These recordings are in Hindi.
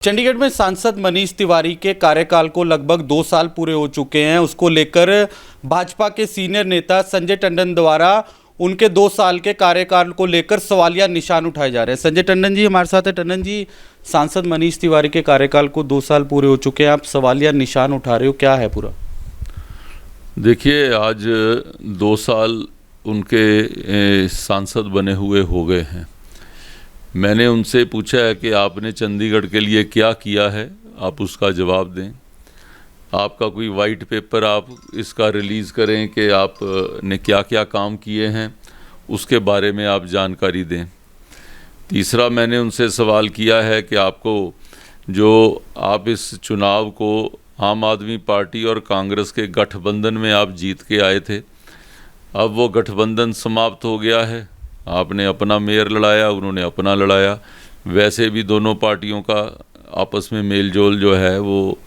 चंडीगढ़ में सांसद मनीष तिवारी के कार्यकाल को लगभग 2 साल पूरे हो चुके हैं। उसको लेकर भाजपा के सीनियर नेता संजय टंडन द्वारा उनके 2 साल के कार्यकाल को लेकर सवालिया निशान उठाए जा रहे हैं। संजय टंडन जी हमारे साथ है। टंडन जी, सांसद मनीष तिवारी के कार्यकाल को 2 साल पूरे हो चुके हैं, आप सवालिया निशान उठा रहे हो, क्या है पूरा? देखिए, आज 2 साल उनके सांसद बने हुए हो गए हैं। मैंने उनसे पूछा है कि आपने चंडीगढ़ के लिए क्या किया है, आप उसका जवाब दें। आपका कोई वाइट पेपर आप इसका रिलीज़ करें कि आपने क्या क्या काम किए हैं, उसके बारे में आप जानकारी दें। तीसरा, मैंने उनसे सवाल किया है कि आपको जो आप इस चुनाव को आम आदमी पार्टी और कांग्रेस के गठबंधन में आप जीत के आए थे, अब वो गठबंधन समाप्त हो गया है। आपने अपना मेयर लड़ाया, उन्होंने अपना लड़ाया। वैसे भी दोनों पार्टियों का आपस में मेल जोल जो है वो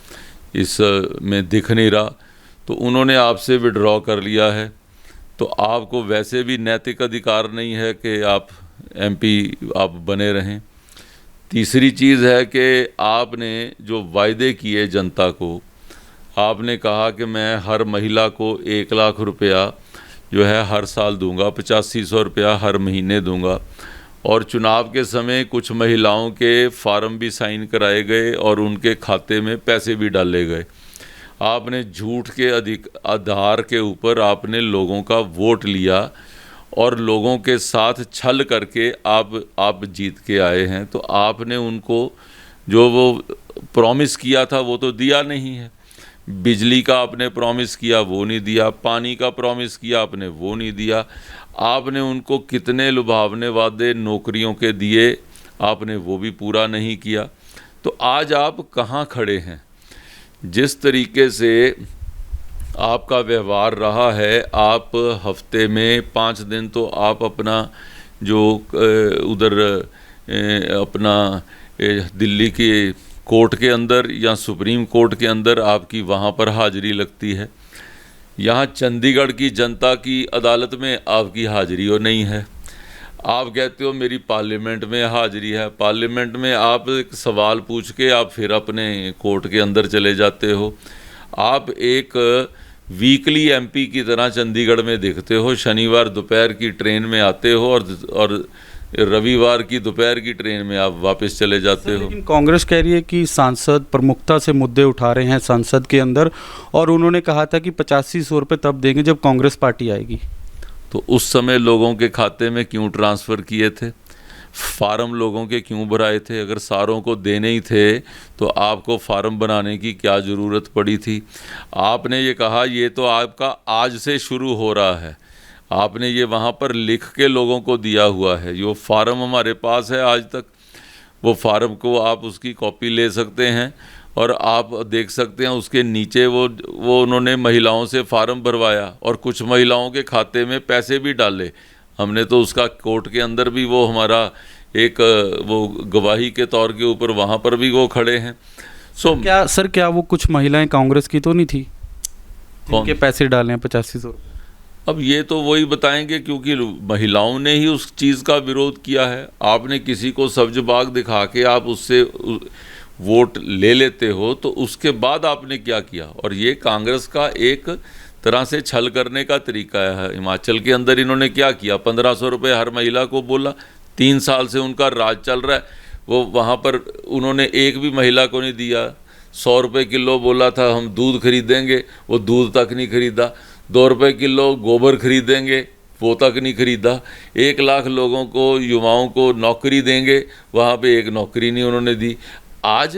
इस में दिख नहीं रहा, तो उन्होंने आपसे विड्रॉ कर लिया है। तो आपको वैसे भी नैतिक अधिकार नहीं है कि आप एमपी आप बने रहें। तीसरी चीज़ है कि आपने जो वायदे किए जनता को, आपने कहा कि मैं हर महिला को 1 लाख रुपया जो है हर साल दूंगा, 8500 रुपया हर महीने दूंगा। और चुनाव के समय कुछ महिलाओं के फार्म भी साइन कराए गए और उनके खाते में पैसे भी डाले गए। आपने झूठ के आधार के ऊपर आपने लोगों का वोट लिया और लोगों के साथ छल करके आप जीत के आए हैं। तो आपने उनको जो वो प्रॉमिस किया था वो तो दिया नहीं है। बिजली का आपने प्रॉमिस किया, वो नहीं दिया। पानी का प्रॉमिस किया आपने, वो नहीं दिया। आपने उनको कितने लुभावने वादे नौकरियों के दिए, आपने वो भी पूरा नहीं किया। तो आज आप कहाँ खड़े हैं? जिस तरीके से आपका व्यवहार रहा है, आप हफ्ते में 5 दिन तो आप अपना जो उधर अपना दिल्ली की कोर्ट के अंदर या सुप्रीम कोर्ट के अंदर आपकी वहाँ पर हाज़िरी लगती है। यहाँ चंडीगढ़ की जनता की अदालत में आपकी हाज़िरी और नहीं है। आप कहते हो मेरी पार्लियामेंट में हाज़िरी है। पार्लियामेंट में आप एक सवाल पूछ के आप फिर अपने कोर्ट के अंदर चले जाते हो। आप एक वीकली एमपी की तरह चंडीगढ़ में दिखते हो। शनिवार दोपहर की ट्रेन में आते हो और रविवार की दोपहर की ट्रेन में आप वापस चले जाते हो। लेकिन कांग्रेस कह रही है कि सांसद प्रमुखता से मुद्दे उठा रहे हैं संसद के अंदर, और उन्होंने कहा था कि 8500 रुपये तब देंगे जब कांग्रेस पार्टी आएगी। तो उस समय लोगों के खाते में क्यों ट्रांसफ़र किए थे? फार्म लोगों के क्यों भराए थे? अगर सारों को देने ही थे तो आपको फार्म बनाने की क्या ज़रूरत पड़ी थी? आपने ये कहा ये तो आपका आज से शुरू हो रहा है। आपने ये वहाँ पर लिख के लोगों को दिया हुआ है। जो फार्म हमारे पास है आज तक, वो फार्म को आप उसकी कॉपी ले सकते हैं और आप देख सकते हैं उसके नीचे वो उन्होंने महिलाओं से फार्म भरवाया और कुछ महिलाओं के खाते में पैसे भी डाले। हमने तो उसका कोर्ट के अंदर भी वो हमारा एक वो गवाही के तौर के ऊपर वहाँ पर भी वो खड़े हैं। क्या वो कुछ महिलाएं कांग्रेस की तो नहीं थी जिनके पैसे डाले हैं 8500? अब ये तो वही बताएंगे, क्योंकि महिलाओं ने ही उस चीज़ का विरोध किया है। आपने किसी को सब्ज बाग दिखा के आप उससे वोट ले लेते हो, तो उसके बाद आपने क्या किया? और ये कांग्रेस का एक तरह से छल करने का तरीका है। हिमाचल के अंदर इन्होंने क्या किया? 1500 रुपये हर महिला को बोला। 3 साल से उनका राज चल रहा है। वो वहाँ पर उन्होंने एक भी महिला को नहीं दिया। 100 रुपये किलो बोला था हम दूध खरीदेंगे, वो दूध तक नहीं खरीदा। 2 रुपये किलो गोबर खरीदेंगे, वो तक नहीं खरीदा। 1 लाख लोगों को, युवाओं को नौकरी देंगे, वहाँ पे एक नौकरी नहीं उन्होंने दी। आज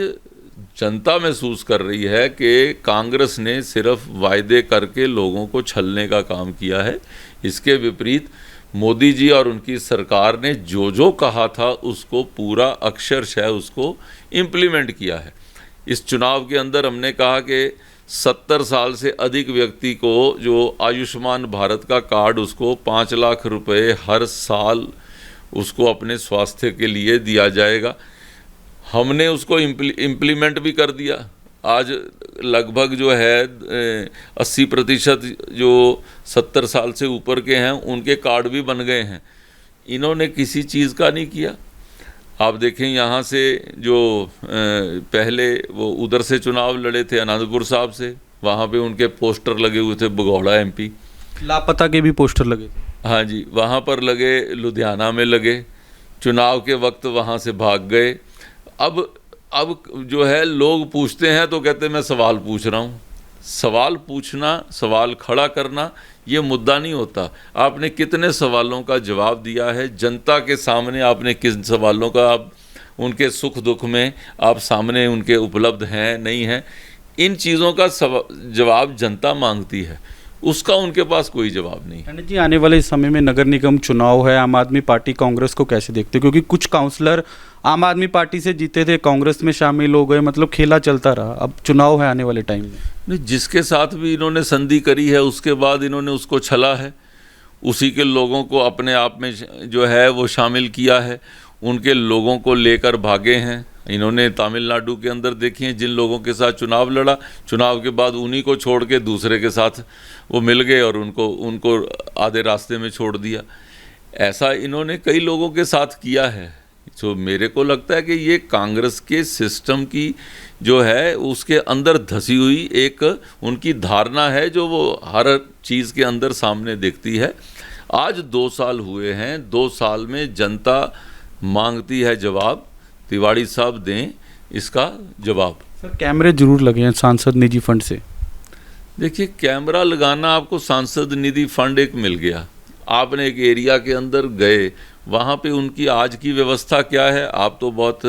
जनता महसूस कर रही है कि कांग्रेस ने सिर्फ वायदे करके लोगों को छलने का काम किया है। इसके विपरीत मोदी जी और उनकी सरकार ने जो जो कहा था उसको पूरा अक्षरशः उसको इम्प्लीमेंट किया है। इस चुनाव के अंदर हमने कहा कि 70 साल से अधिक व्यक्ति को जो आयुष्मान भारत का कार्ड, उसको 5 लाख रुपए हर साल उसको अपने स्वास्थ्य के लिए दिया जाएगा। हमने उसको इम्प्लीमेंट भी कर दिया। आज लगभग जो है 80% जो 70 साल से ऊपर के हैं उनके कार्ड भी बन गए हैं। इन्होंने किसी चीज़ का नहीं किया। आप देखें यहाँ से जो पहले वो उधर से चुनाव लड़े थे आनंदपुर साहब से, वहाँ पे उनके पोस्टर लगे हुए थे, भगौड़ा एमपी। लापता के भी पोस्टर लगे थे। हाँ जी, वहाँ पर लगे, लुधियाना में लगे, चुनाव के वक्त वहाँ से भाग गए। अब जो है लोग पूछते हैं तो कहते हैं मैं सवाल पूछ रहा हूँ। सवाल पूछना, सवाल खड़ा करना ये मुद्दा नहीं होता। आपने कितने सवालों का जवाब दिया है जनता के सामने, आपने किस सवालों का, आप उनके सुख दुख में आप सामने उनके उपलब्ध हैं नहीं हैं, इन चीज़ों का जवाब जनता मांगती है, उसका उनके पास कोई जवाब नहीं है। टंडन जी, आने वाले समय में नगर निगम चुनाव है, आम आदमी पार्टी कांग्रेस को कैसे देखते हो? क्योंकि कुछ काउंसलर आम आदमी पार्टी से जीते थे, कांग्रेस में शामिल हो गए, मतलब खेला चलता रहा। अब चुनाव है आने वाले टाइम में। नहीं, जिसके साथ भी इन्होंने संधि करी है उसके बाद इन्होंने उसको छला है, उसी के लोगों को अपने आप में जो है वो शामिल किया है, उनके लोगों को लेकर भागे हैं। इन्होंने तमिलनाडु के अंदर देखिए जिन लोगों के साथ चुनाव लड़ा, चुनाव के बाद उन्हीं को छोड़ के दूसरे के साथ वो मिल गए और उनको आधे रास्ते में छोड़ दिया। ऐसा इन्होंने कई लोगों के साथ किया है। तो मेरे को लगता है कि ये कांग्रेस के सिस्टम की जो है उसके अंदर धसी हुई एक उनकी धारणा है जो वो हर चीज़ के अंदर सामने दिखती है। आज 2 साल हुए हैं, 2 साल में जनता मांगती है जवाब, तिवाड़ी साहब दें इसका जवाब। सर, कैमरे जरूर लगे हैं सांसद निधि फंड से। देखिए, कैमरा लगाना आपको सांसद निधि फंड एक मिल गया, आपने एक एरिया के अंदर गए, वहाँ पे उनकी आज की व्यवस्था क्या है? आप तो बहुत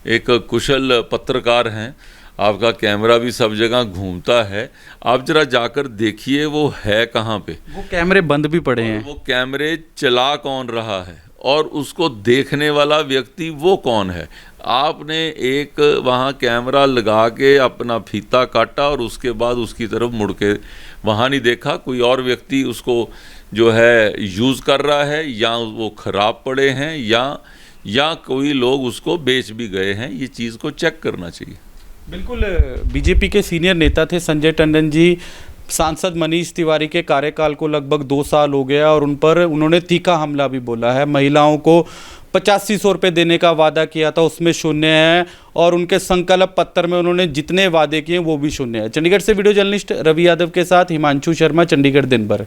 एक कुशल पत्रकार हैं, आपका कैमरा भी सब जगह घूमता है, आप जरा जाकर देखिए वो है कहाँ पे। वो कैमरे बंद भी पड़े हैं। वो कैमरे चला कौन रहा है और उसको देखने वाला व्यक्ति वो कौन है? आपने एक वहाँ कैमरा लगा के अपना फीता काटा और उसके बाद उसकी तरफ मुड़ के वहाँ नहीं देखा, कोई और व्यक्ति उसको जो है यूज़ कर रहा है, या वो ख़राब पड़े हैं, या कोई लोग उसको बेच भी गए हैं। ये चीज़ को चेक करना चाहिए। बिल्कुल, बीजेपी के सीनियर नेता थे संजय टंडन जी। सांसद मनीष तिवारी के कार्यकाल को लगभग 2 साल हो गया और उन पर उन्होंने तीखा हमला भी बोला है। महिलाओं को 8500 रुपये देने का वादा किया था, उसमें शून्य है, और उनके संकल्प पत्र में उन्होंने जितने वादे किए वो भी शून्य है। चंडीगढ़ से वीडियो जर्नलिस्ट रवि यादव के साथ हिमांशु शर्मा, चंडीगढ़ दिन भर।